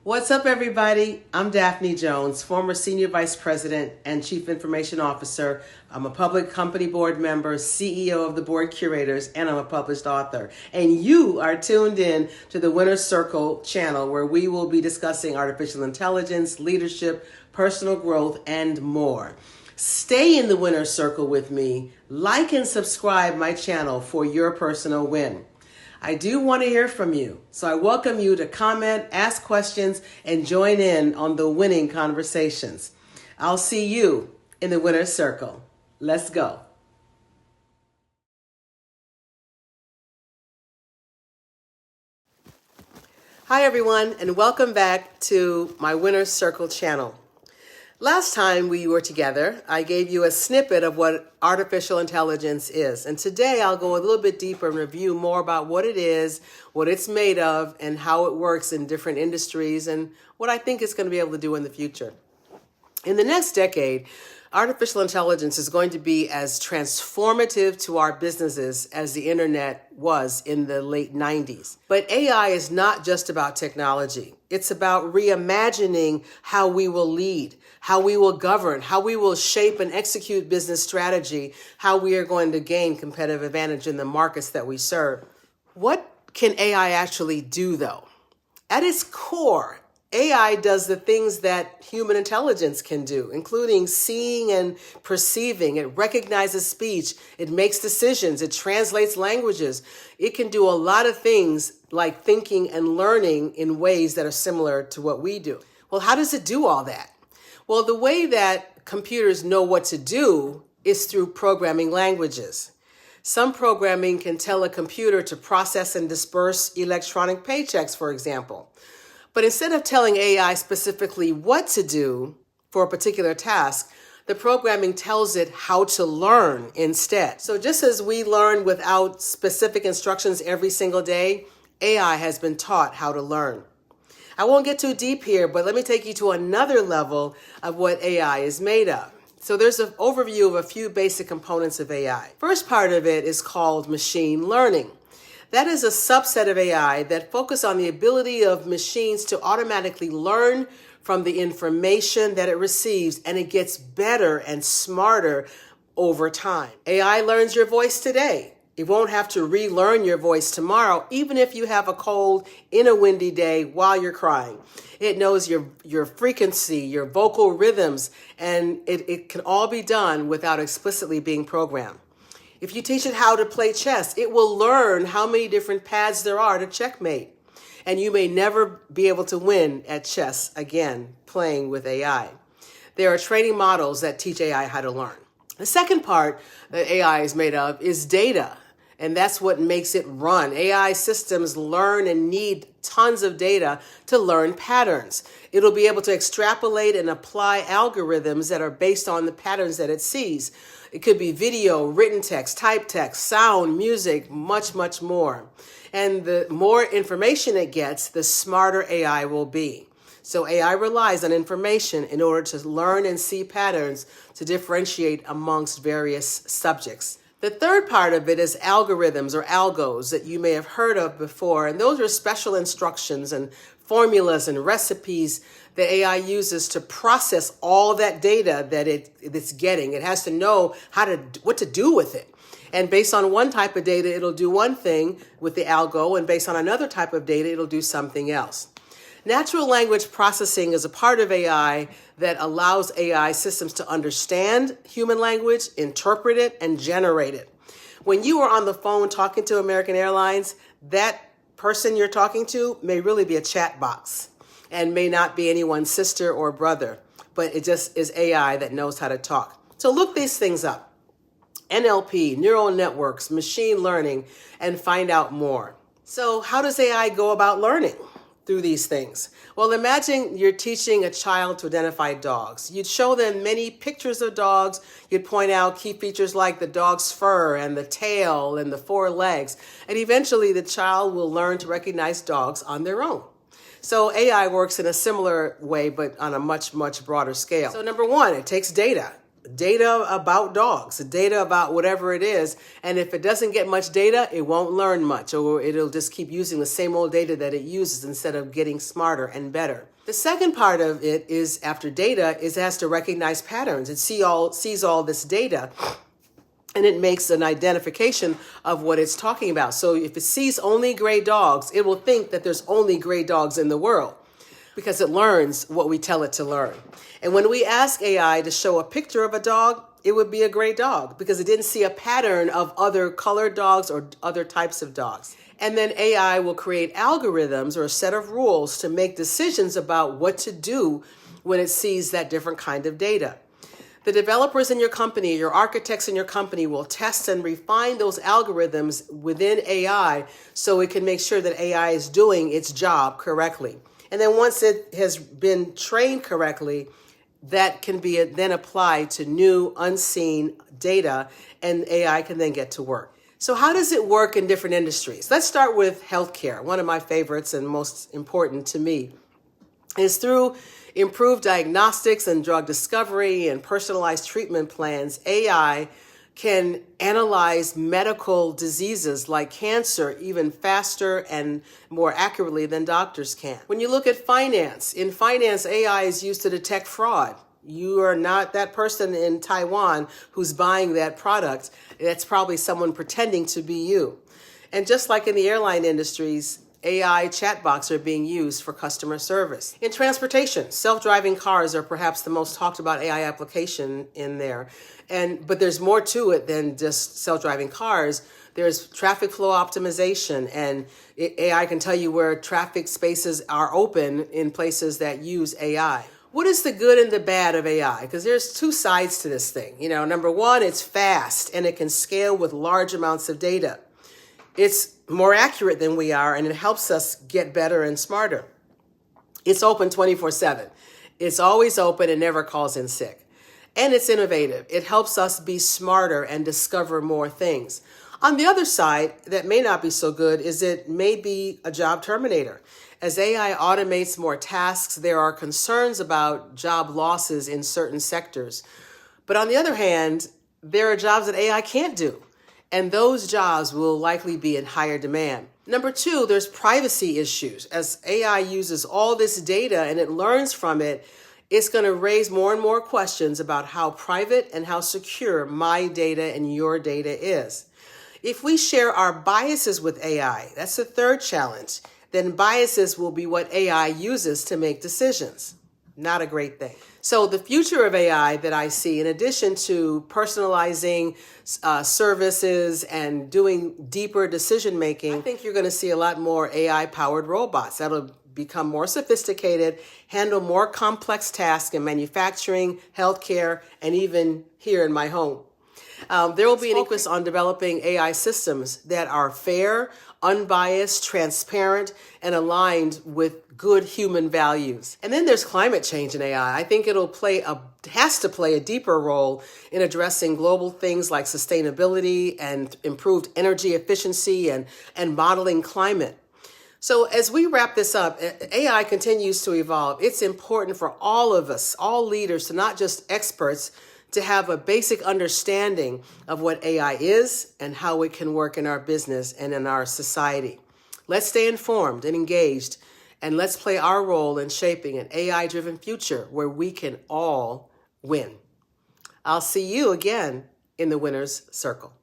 What's up, everybody? I'm Daphne Jones, former Senior Vice President and Chief Information Officer. I'm a public company board member, CEO of the Board Curators, and I'm a published author. And you are tuned in to the Winner's Circle channel, where we will be discussing artificial intelligence, leadership, personal growth, and more. Stay in the Winner's Circle with me. Like and subscribe my channel for your personal win. I do want to hear from you, so I welcome you to comment, ask questions, and join in on the winning conversations. I'll see you in the Winner's Circle. Let's go. Hi, everyone, and welcome back to my Winner's Circle channel. Last time we were together, I gave you a snippet of what artificial intelligence is. And today I'll go a little bit deeper and review more about what it is, what it's made of, and how it works in different industries, and what I think it's going to be able to do in the future. In the next decade, artificial intelligence is going to be as transformative to our businesses as the internet was in the late 90s. But AI is not just about technology. It's about reimagining how we will lead, how we will govern, how we will shape and execute business strategy, how we are going to gain competitive advantage in the markets that we serve. What can AI actually do, though? At its core, AI does the things that human intelligence can do, including seeing and perceiving. It recognizes speech. It makes decisions. It translates languages. It can do a lot of things like thinking and learning in ways that are similar to what we do. Well, how does it do all that? Well, the way that computers know what to do is through programming languages. Some programming can tell a computer to process and disperse electronic paychecks, for example. But instead of telling AI specifically what to do for a particular task, the programming tells it how to learn instead. So just as we learn without specific instructions every single day, AI has been taught how to learn. I won't get too deep here, but let me take you to another level of what AI is made of. So there's an overview of a few basic components of AI. First part of it is called machine learning. That is a subset of AI that focus on the ability of machines to automatically learn from the information that it receives, and it gets better and smarter over time. AI learns your voice today. It won't have to relearn your voice tomorrow, even if you have a cold in a windy day while you're crying. It knows your frequency, your vocal rhythms, and it can all be done without explicitly being programmed. If you teach it how to play chess, it will learn how many different paths there are to checkmate. And you may never be able to win at chess again playing with AI. There are training models that teach AI how to learn. The second part that AI is made of is data. And that's what makes it run. AI systems learn and need tons of data to learn patterns. It'll be able to extrapolate and apply algorithms that are based on the patterns that it sees. It could be video, written text, typed text, sound, music, much, much more. And the more information it gets, the smarter AI will be. So AI relies on information in order to learn and see patterns to differentiate amongst various subjects. The third part of it is algorithms or algos that you may have heard of before. And those are special instructions and formulas and recipes that AI uses to process all that data that it's getting. It has to know what to do with it. And based on one type of data, it'll do one thing with the algo, and based on another type of data, it'll do something else. Natural language processing is a part of AI that allows AI systems to understand human language, interpret it, and generate it. When you are on the phone talking to American Airlines, that person you're talking to may really be a chat box and may not be anyone's sister or brother, but it just is AI that knows how to talk. So look these things up. NLP, neural networks, machine learning, and find out more. So how does AI go about learning through these things? Well, imagine you're teaching a child to identify dogs. You'd show them many pictures of dogs. You'd point out key features like the dog's fur and the tail and the four legs. And eventually the child will learn to recognize dogs on their own. So AI works in a similar way, but on a much, much broader scale. So number one, it takes data. data about dogs, data about whatever it is. And if it doesn't get much data, it won't learn much, or it'll just keep using the same old data that it uses instead of getting smarter and better. The second part of it is, after data, is it has to recognize patterns. It sees all this data, and it makes an identification of what it's talking about. So if it sees only gray dogs, it will think that there's only gray dogs in the world, because it learns what we tell it to learn. And when we ask AI to show a picture of a dog, it would be a gray dog because it didn't see a pattern of other colored dogs or other types of dogs. And then AI will create algorithms or a set of rules to make decisions about what to do when it sees that different kind of data. The developers in your company, your architects in your company will test and refine those algorithms within AI so it can make sure that AI is doing its job correctly. And then once it has been trained correctly, that can be then applied to new unseen data, and AI can then get to work. So how does it work in different industries? Let's start with healthcare. One of my favorites and most important to me is through improved diagnostics and drug discovery and personalized treatment plans, AI can analyze medical diseases like cancer even faster and more accurately than doctors can. When you look at finance, in finance, AI is used to detect fraud. You are not that person in Taiwan who's buying that product. That's probably someone pretending to be you. And just like in the airline industries, AI chatbots are being used for customer service. In transportation, self-driving cars are perhaps the most talked about AI application in there. But there's more to it than just self-driving cars. There's traffic flow optimization, and AI can tell you where traffic spaces are open in places that use AI. What is the good and the bad of AI? Because there's two sides to this thing. Number one, it's fast and it can scale with large amounts of data. It's more accurate than we are, and it helps us get better and smarter. It's open 24/7. It's always open and never calls in sick. And it's innovative. It helps us be smarter and discover more things. On the other side, that may not be so good, is it may be a job terminator. As AI automates more tasks, there are concerns about job losses in certain sectors. But on the other hand, there are jobs that AI can't do, and those jobs will likely be in higher demand. Number two, there's privacy issues. As AI uses all this data and it learns from it, it's going to raise more and more questions about how private and how secure my data and your data is. If we share our biases with AI, that's the third challenge, then biases will be what AI uses to make decisions. Not a great thing. So the future of AI that I see, in addition to personalizing services and doing deeper decision making, I think you're going to see a lot more AI-powered robots that'll become more sophisticated, handle more complex tasks in manufacturing, healthcare, and even here in my home. There will be an focus on developing AI systems that are fair, unbiased, transparent, and aligned with good human values. And then there's climate change in AI. I think has to play a deeper role in addressing global things like sustainability and improved energy efficiency and modeling climate. So as we wrap this up, AI continues to evolve. It's important for all of us, all leaders, to not just experts, to have a basic understanding of what AI is and how it can work in our business and in our society. Let's stay informed and engaged, and let's play our role in shaping an AI-driven future where we can all win. I'll see you again in the winner's circle.